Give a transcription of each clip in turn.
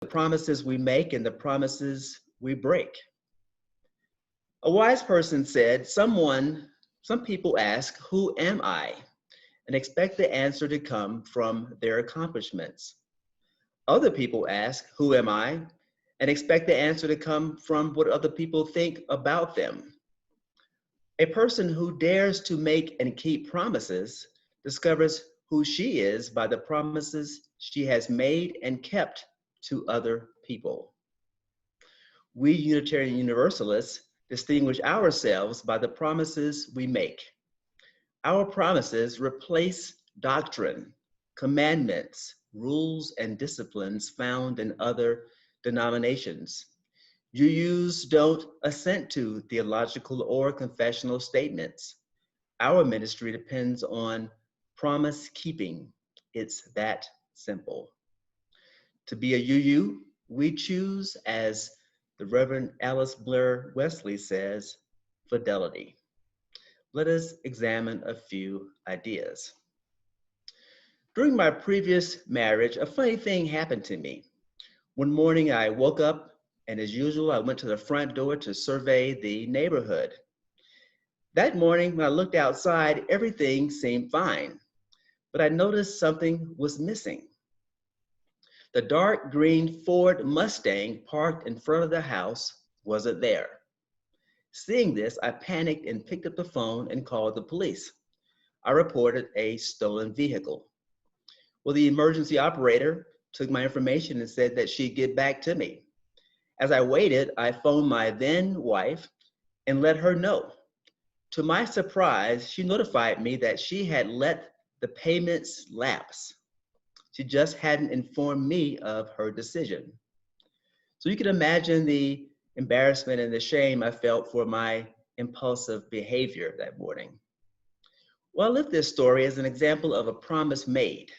the promises we make and the promises we break. A wise person said, some people ask, who am I? And expect the answer to come from their accomplishments. Other people ask, who am I? And expect the answer to come from what other people think about them. A person who dares to make and keep promises discovers who she is by the promises she has made and kept to other people. We Unitarian Universalists distinguish ourselves by the promises we make. Our promises replace doctrine, commandments, rules, and disciplines found in other denominations. UUs don't assent to theological or confessional statements. Our ministry depends on promise keeping. It's that simple. To be a UU, we choose, as the Reverend Alice Blair Wesley says, fidelity. Let us examine a few ideas. During my previous marriage, a funny thing happened to me. One morning I woke up, and as usual, I went to the front door to survey the neighborhood. That morning, when I looked outside, everything seemed fine, but I noticed something was missing. The dark green Ford Mustang parked in front of the house wasn't there. Seeing this, I panicked and picked up the phone and called the police. I reported a stolen vehicle. Well, the emergency operator took my information and said that she'd get back to me. As I waited, I phoned my then wife and let her know. To my surprise, she notified me that she had let the payments lapse. She just hadn't informed me of her decision. So you can imagine the embarrassment and the shame I felt for my impulsive behavior that morning. Well, I lift this story as an example of a promise made.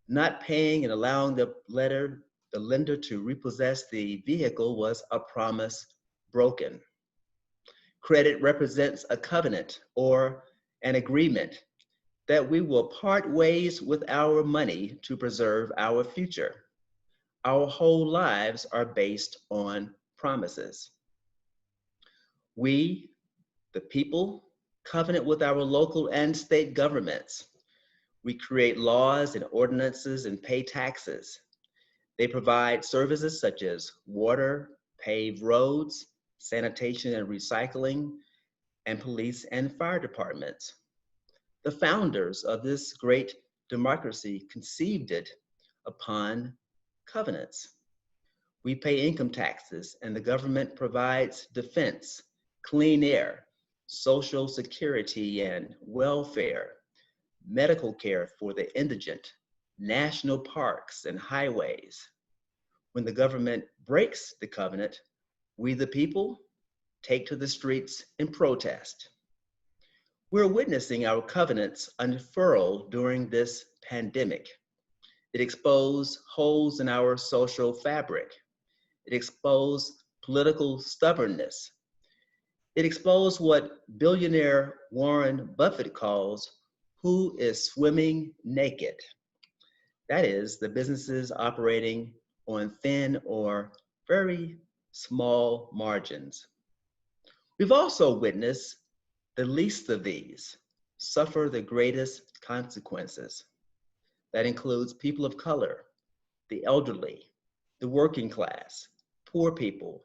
Not paying and allowing the lender to repossess the vehicle was a promise broken. Credit represents a covenant or an agreement that we will part ways with our money to preserve our future. Our whole lives are based on promises. We, the people, covenant with our local and state governments. We create laws and ordinances and pay taxes. They provide services such as water, paved roads, sanitation and recycling, and police and fire departments. The founders of this great democracy conceived it upon covenants. We pay income taxes, and the government provides defense, clean air, social security and welfare, medical care for the indigent, national parks and highways. When the government breaks the covenant, we the people take to the streets in protest. We're witnessing our covenants unfurl during this pandemic. It exposed holes in our social fabric. It exposed political stubbornness. It exposed what billionaire Warren Buffett calls who is swimming naked. That is, the businesses operating on thin or very small margins. We've also witnessed the least of these suffer the greatest consequences. That includes people of color, the elderly, the working class, poor people,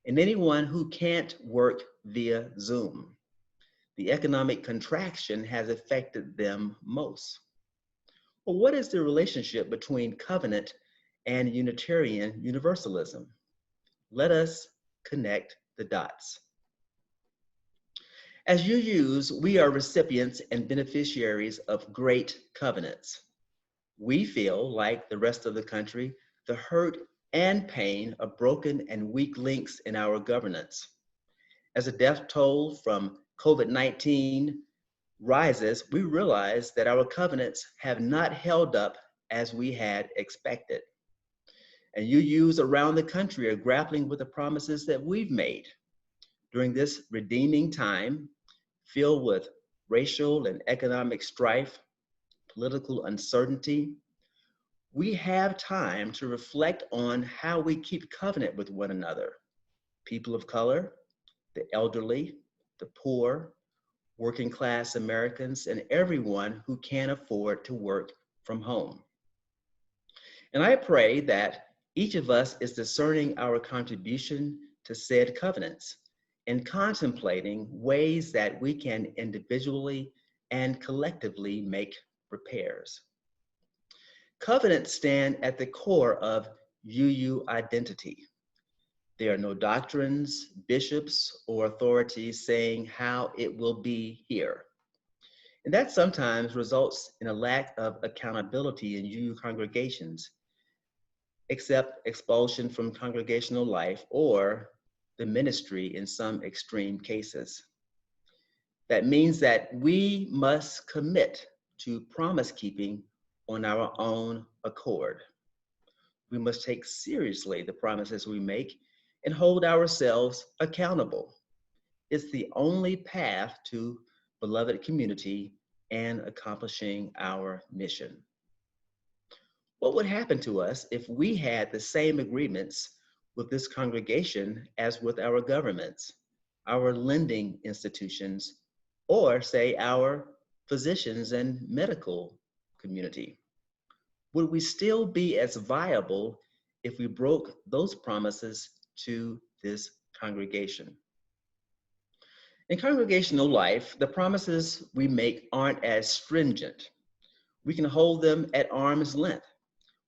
and anyone who can't work via Zoom. The economic contraction has affected them most. Well, what is the relationship between covenant and Unitarian Universalism? Let us connect the dots. As UUs, we are recipients and beneficiaries of great covenants. We feel, like the rest of the country, the hurt and pain of broken and weak links in our governance. As the death toll from COVID-19 rises, we realize that our covenants have not held up as we had expected. And UUs around the country are grappling with the promises that we've made. During this redeeming time, filled with racial and economic strife, political uncertainty, we have time to reflect on how we keep covenant with one another, people of color, the elderly, the poor, working class Americans, and everyone who can't afford to work from home. And I pray that each of us is discerning our contribution to said covenants and contemplating ways that we can individually and collectively make repairs. Covenants stand at the core of UU identity. There are no doctrines, bishops, or authorities saying how it will be here. And that sometimes results in a lack of accountability in UU congregations, except expulsion from congregational life or the ministry in some extreme cases. That means that we must commit to promise keeping on our own accord. We must take seriously the promises we make and hold ourselves accountable. It's the only path to beloved community and accomplishing our mission. What would happen to us if we had the same agreements with this congregation as with our governments, our lending institutions, or say our physicians and medical community? Would we still be as viable if we broke those promises to this congregation? In congregational life, the promises we make aren't as stringent. We can hold them at arm's length.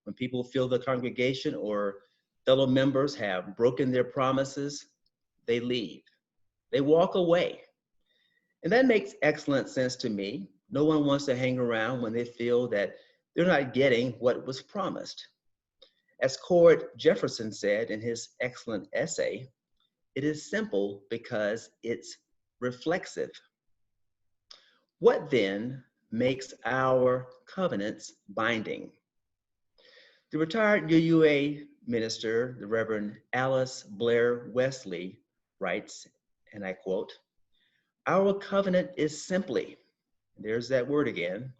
When people feel the congregation or fellow members have broken their promises, they leave. They walk away. And that makes excellent sense to me. No one wants to hang around when they feel that they're not getting what was promised. As Cord Jefferson said in his excellent essay, it is simple because it's reflexive. What then makes our covenants binding? The retired UUA minister, the Reverend Alice Blair Wesley, writes, and I quote, "Our covenant is simply," there's that word again,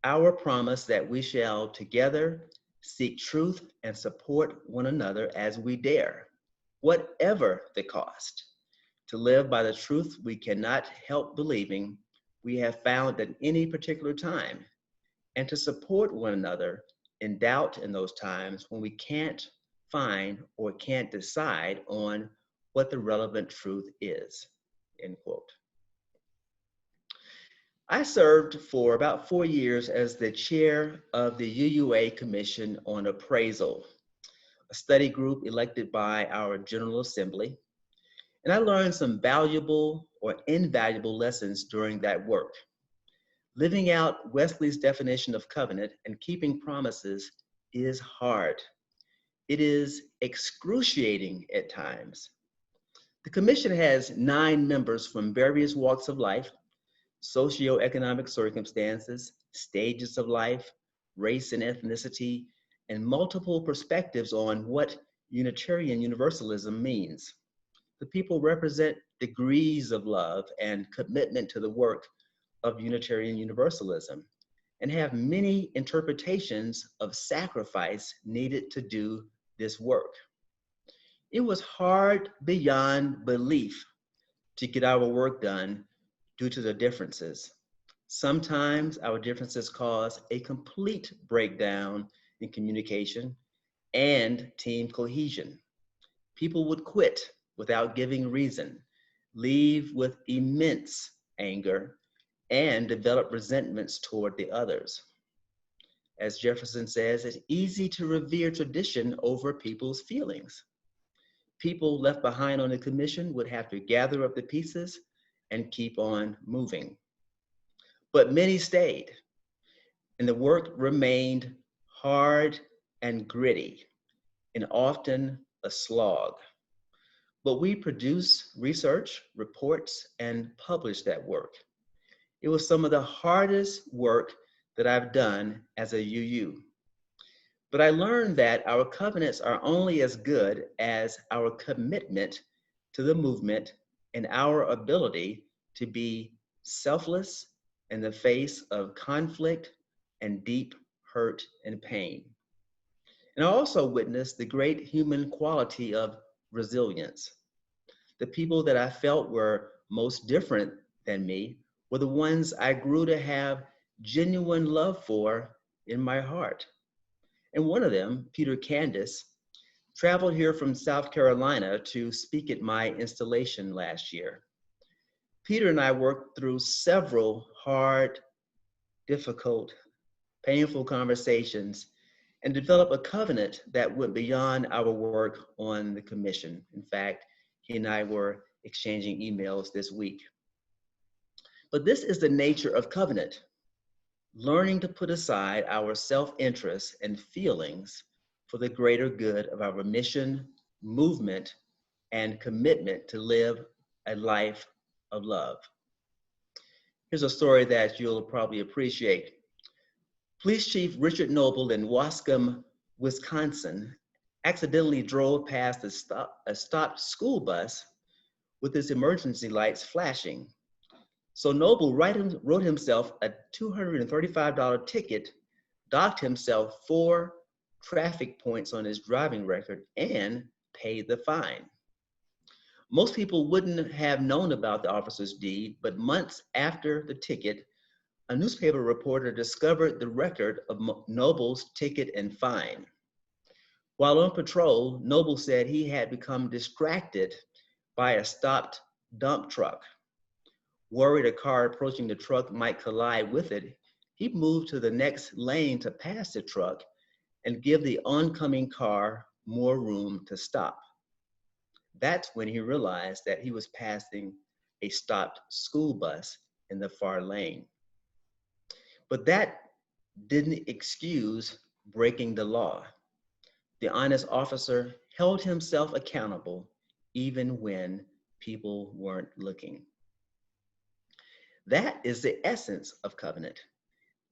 "our promise that we shall together seek truth and support one another as we dare, whatever the cost, to live by the truth we cannot help believing we have found at any particular time, and to support one another in doubt in those times when we can't find or can't decide on what the relevant truth is," end quote. I served for about 4 years as the chair of the UUA Commission on Appraisal, a study group elected by our General Assembly. And I learned some valuable or invaluable lessons during that work. Living out Wesley's definition of covenant and keeping promises is hard. It is excruciating at times. The commission has 9 members from various walks of life, socioeconomic circumstances, stages of life, race and ethnicity, and multiple perspectives on what Unitarian Universalism means. The people represent degrees of love and commitment to the work of Unitarian Universalism and have many interpretations of sacrifice needed to do this work. It was hard beyond belief to get our work done due to the differences. Sometimes our differences cause a complete breakdown in communication and team cohesion. People would quit without giving reason, leave with immense anger, and develop resentments toward the others. As Jefferson says, it's easy to revere tradition over people's feelings. People left behind on the commission would have to gather up the pieces and keep on moving. But many stayed, and the work remained hard and gritty, and often a slog. But we produce research, reports, and publish that work. It was some of the hardest work that I've done as a UU. But I learned that our covenants are only as good as our commitment to the movement and our ability to be selfless in the face of conflict and deep hurt and pain. And I also witnessed the great human quality of resilience. The people that I felt were most different than me were the ones I grew to have genuine love for in my heart. And one of them, Peter Candace, traveled here from South Carolina to speak at my installation last year. Peter and I worked through several hard, difficult, painful conversations and developed a covenant that went beyond our work on the commission. In fact, he and I were exchanging emails this week. But this is the nature of covenant, learning to put aside our self-interest and feelings for the greater good of our mission, movement, and commitment to live a life of love. Here's a story that you'll probably appreciate. Police Chief Richard Noble in Wascom, Wisconsin, accidentally drove past a stopped school bus with its emergency lights flashing. So Noble wrote himself a $235 ticket, docked himself 4 traffic points on his driving record, and paid the fine. Most people wouldn't have known about the officer's deed, but months after the ticket, a newspaper reporter discovered the record of Noble's ticket and fine. While on patrol, Noble said he had become distracted by a stopped dump truck. Worried a car approaching the truck might collide with it, he moved to the next lane to pass the truck and give the oncoming car more room to stop. That's when he realized that he was passing a stopped school bus in the far lane. But that didn't excuse breaking the law. The honest officer held himself accountable even when people weren't looking. That is the essence of covenant,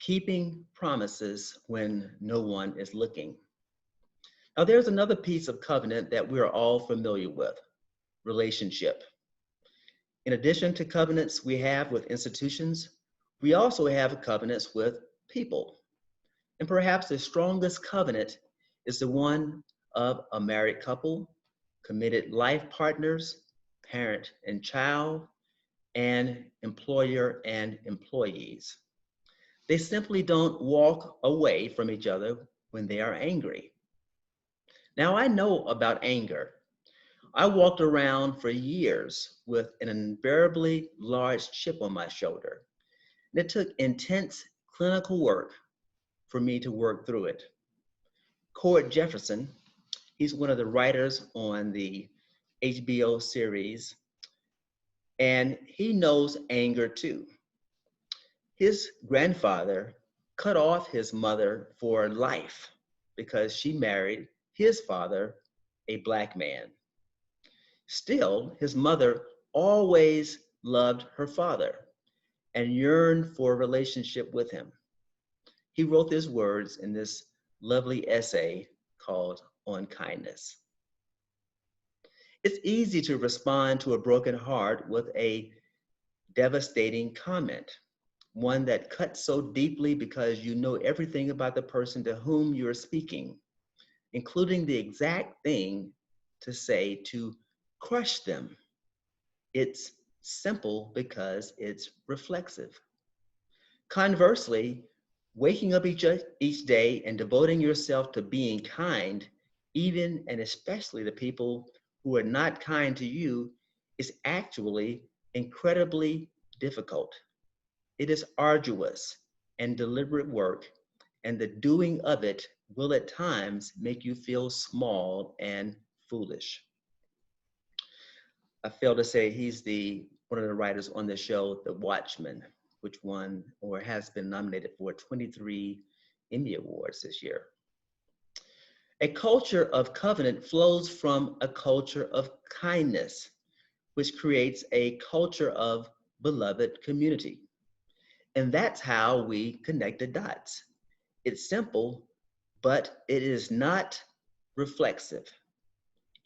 keeping promises when no one is looking. Now, there's another piece of covenant that we're all familiar with, relationship. In addition to covenants we have with institutions, we also have covenants with people. And perhaps the strongest covenant is the one of a married couple, committed life partners, parent and child, and employer and employees. They simply don't walk away from each other when they are angry. Now, I know about anger. I walked around for years with an invariably large chip on my shoulder. And it took intense clinical work for me to work through it. Cord Jefferson, he's one of the writers on the HBO series, and he knows anger too. His grandfather cut off his mother for life because she married his father, a Black man. Still, his mother always loved her father and yearned for a relationship with him. He wrote his words in this lovely essay called On Kindness. It's easy to respond to a broken heart with a devastating comment, one that cuts so deeply because you know everything about the person to whom you're speaking, including the exact thing to say to crush them. It's simple because it's reflexive. Conversely, waking up each day and devoting yourself to being kind, even and especially the people who are not kind to you, is actually incredibly difficult. It is arduous and deliberate work, and the doing of it will at times make you feel small and foolish. I failed to say he's one of the writers on the show, The Watchmen, which won or has been nominated for 23 Emmy Awards this year. A culture of covenant flows from a culture of kindness, which creates a culture of beloved community. And that's how we connect the dots. It's simple, but it is not reflexive.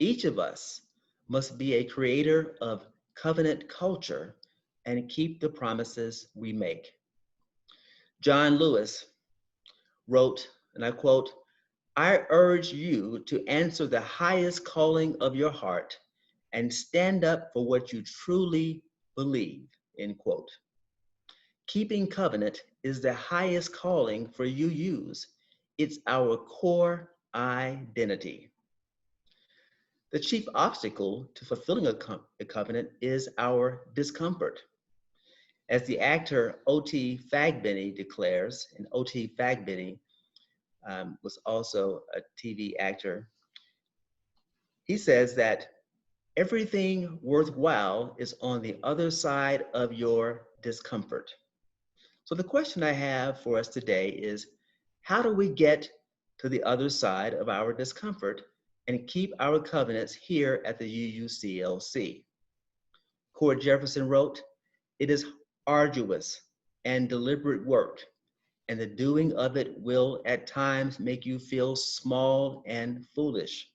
Each of us must be a creator of covenant culture and keep the promises we make. John Lewis wrote, and I quote, I urge you to answer the highest calling of your heart and stand up for what you truly believe, end quote. Keeping covenant is the highest calling for UUs. It's our core identity. The chief obstacle to fulfilling a covenant is our discomfort. As the actor O.T. Fagbenny declares, and O.T. Fagbenny was also a TV actor, he says that everything worthwhile is on the other side of your discomfort. So the question I have for us today is, how do we get to the other side of our discomfort and keep our covenants here at the UUCLC? Cord Jefferson wrote, "It is arduous and deliberate work, and the doing of it will at times make you feel small and foolish."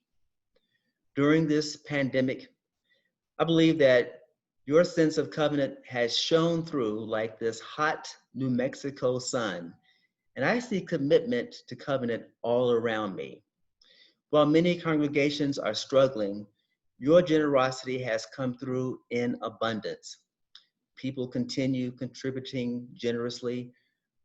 During this pandemic, I believe that your sense of covenant has shone through like this hot New Mexico sun, and I see commitment to covenant all around me. While many congregations are struggling, your generosity has come through in abundance. People continue contributing generously,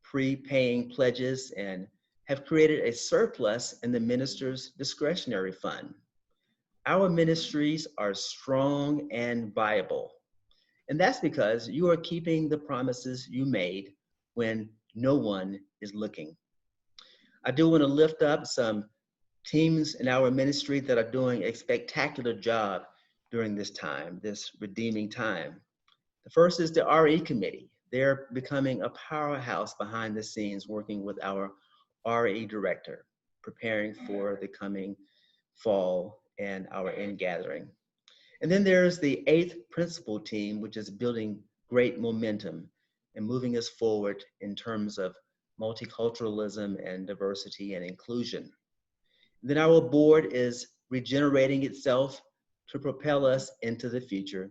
prepaying pledges, and have created a surplus in the minister's discretionary fund. Our ministries are strong and viable. And that's because you are keeping the promises you made when no one is looking. I do want to lift up some teams in our ministry that are doing a spectacular job during this time, this redeeming time. The first is the RE committee. They're becoming a powerhouse behind the scenes, working with our RE director, preparing for the coming fall and our in gathering. And then there's the eighth principal team, which is building great momentum and moving us forward in terms of multiculturalism and diversity and inclusion. Then our board is regenerating itself to propel us into the future.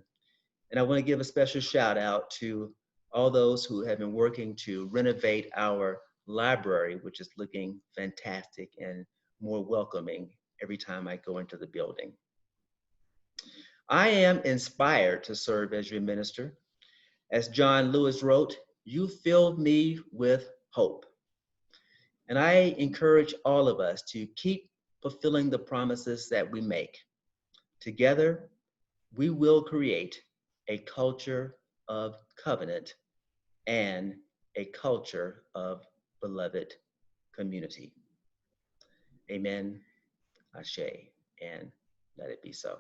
And I want to give a special shout out to all those who have been working to renovate our library, which is looking fantastic and more welcoming every time I go into the building. I am inspired to serve as your minister. As John Lewis wrote, "You filled me with hope." And I encourage all of us to keep fulfilling the promises that we make. Together, we will create a culture of covenant and a culture of beloved community. Amen, Ashe, and let it be so.